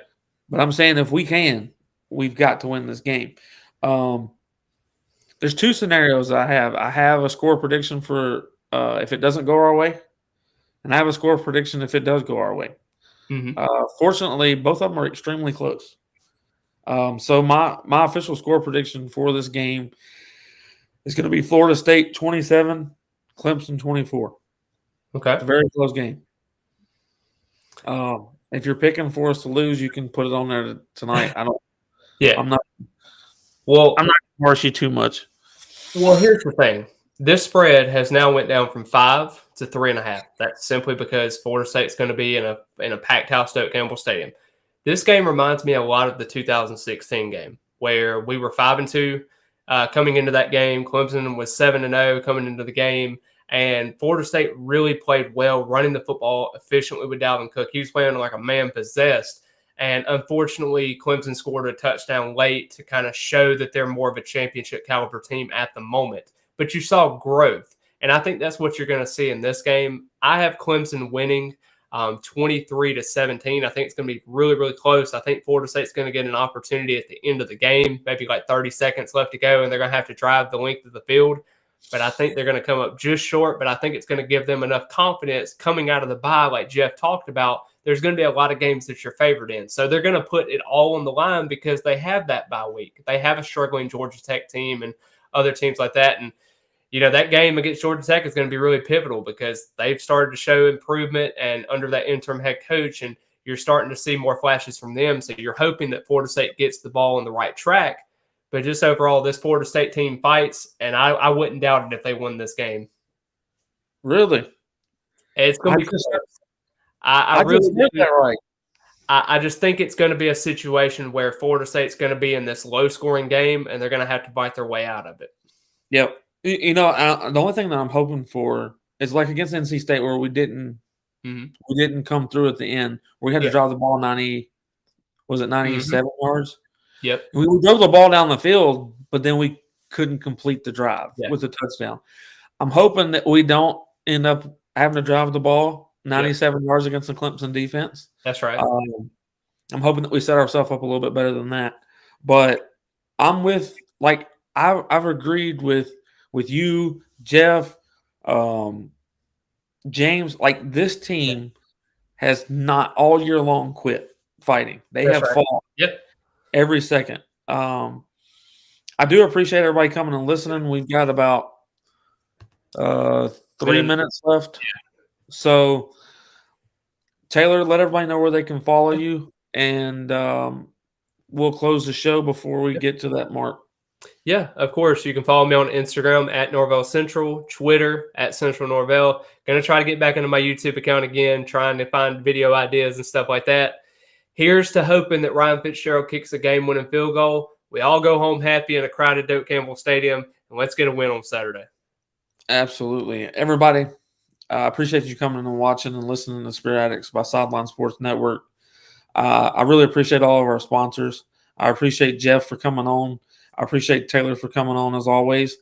But I'm saying if we can, we've got to win this game. There's two scenarios I have. I have a score prediction for if it doesn't go our way, and I have a score prediction if it does go our way. Mm-hmm. Fortunately, both of them are extremely close. So my official score prediction for this game is going to be Florida State 27, Clemson 24. Okay. It's a very close game. If you're picking for us to lose, you can put it on there tonight. Yeah. I'm not Well, going to harsh you too much. Well, here's the thing. This spread has now went down from 5 to 3.5. That's simply because Florida State's going to be in a packed house at Campbell Stadium. This game reminds me a lot of the 2016 game where we were 5-2 coming into that game. Clemson was 7-0 coming into the game, and Florida State really played well, running the football efficiently with Dalvin Cook. He was playing like a man possessed. And unfortunately, Clemson scored a touchdown late to kind of show that they're more of a championship caliber team at the moment. But you saw growth. And I think that's what you're going to see in this game. I have Clemson winning 23-17. I think it's going to be really, really close. I think Florida State's going to get an opportunity at the end of the game, maybe like 30 seconds left to go, and they're going to have to drive the length of the field. But I think they're going to come up just short, but I think it's going to give them enough confidence coming out of the bye, like Jeff talked about. There's going to be a lot of games that you're favored in. So they're going to put it all on the line because they have that bye week. They have a struggling Georgia Tech team and other teams like that. And, that game against Georgia Tech is going to be really pivotal because they've started to show improvement and under that interim head coach, and you're starting to see more flashes from them. So you're hoping that Florida State gets the ball on the right track. But just overall, this Florida State team fights, and I wouldn't doubt it if they won this game. Really? It's going to be close. I really get that right. I just think it's going to be a situation where Florida State's going to be in this low-scoring game, and they're going to have to bite their way out of it. Yep. The only thing that I'm hoping for is like against NC State where we didn't come through at the end. We had to drive the ball 97 yards? Yep. We drove the ball down the field, but then we couldn't complete the drive with a touchdown. I'm hoping that we don't end up having to drive the ball 97 yards against the Clemson defense. That's right. I'm hoping that we set ourselves up a little bit better than that. But I'm with I've agreed with you, Jeff, James. Like this team has not all year long quit fighting. They have fought every second. I do appreciate everybody coming and listening. We've got about 3 minutes left. Yeah. So, Taylor, let everybody know where they can follow you, and we'll close the show before we get to that mark. Yeah, of course. You can follow me on Instagram at Norvell Central, Twitter at Central Norvell. Going to try to get back into my YouTube account again, trying to find video ideas and stuff like that. Here's to hoping that Ryan Fitzgerald kicks a game-winning field goal. We all go home happy in a crowded Doak Campbell Stadium, and let's get a win on Saturday. Absolutely. Everybody, I appreciate you coming and watching and listening to SPEARATICS by Sideline Sports Network. I really appreciate all of our sponsors. I appreciate Jeff for coming on. I appreciate Taylor for coming on as always.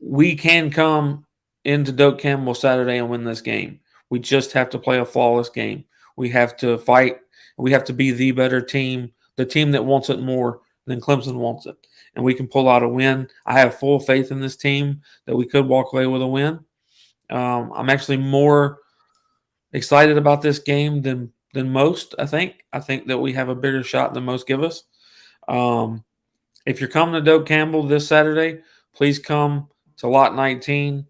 We can come into Doak Campbell Saturday and win this game. We just have to play a flawless game. We have to fight. We have to be the better team, the team that wants it more than Clemson wants it. And we can pull out a win. I have full faith in this team that we could walk away with a win. I'm actually more excited about this game than most, I think. I think that we have a bigger shot than most give us. If you're coming to Doak Campbell this Saturday, please come to Lot 19.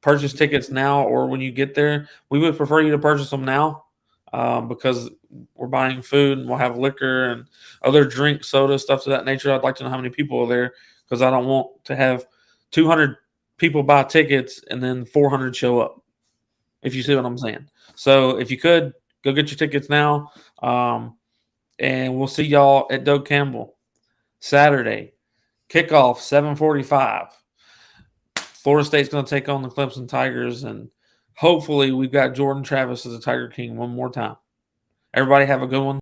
Purchase tickets now or when you get there. We would prefer you to purchase them now because we're buying food and we'll have liquor and other drinks, soda, stuff to that nature. I'd like to know how many people are there because I don't want to have 200 people buy tickets and then 400 show up, if you see what I'm saying. So if you could, go get your tickets now. And we'll see y'all at Doak Campbell Saturday. Kickoff 7:45. Florida State's going to take on the Clemson Tigers, and hopefully we've got Jordan Travis as a Tiger King one more time. Everybody have a good one.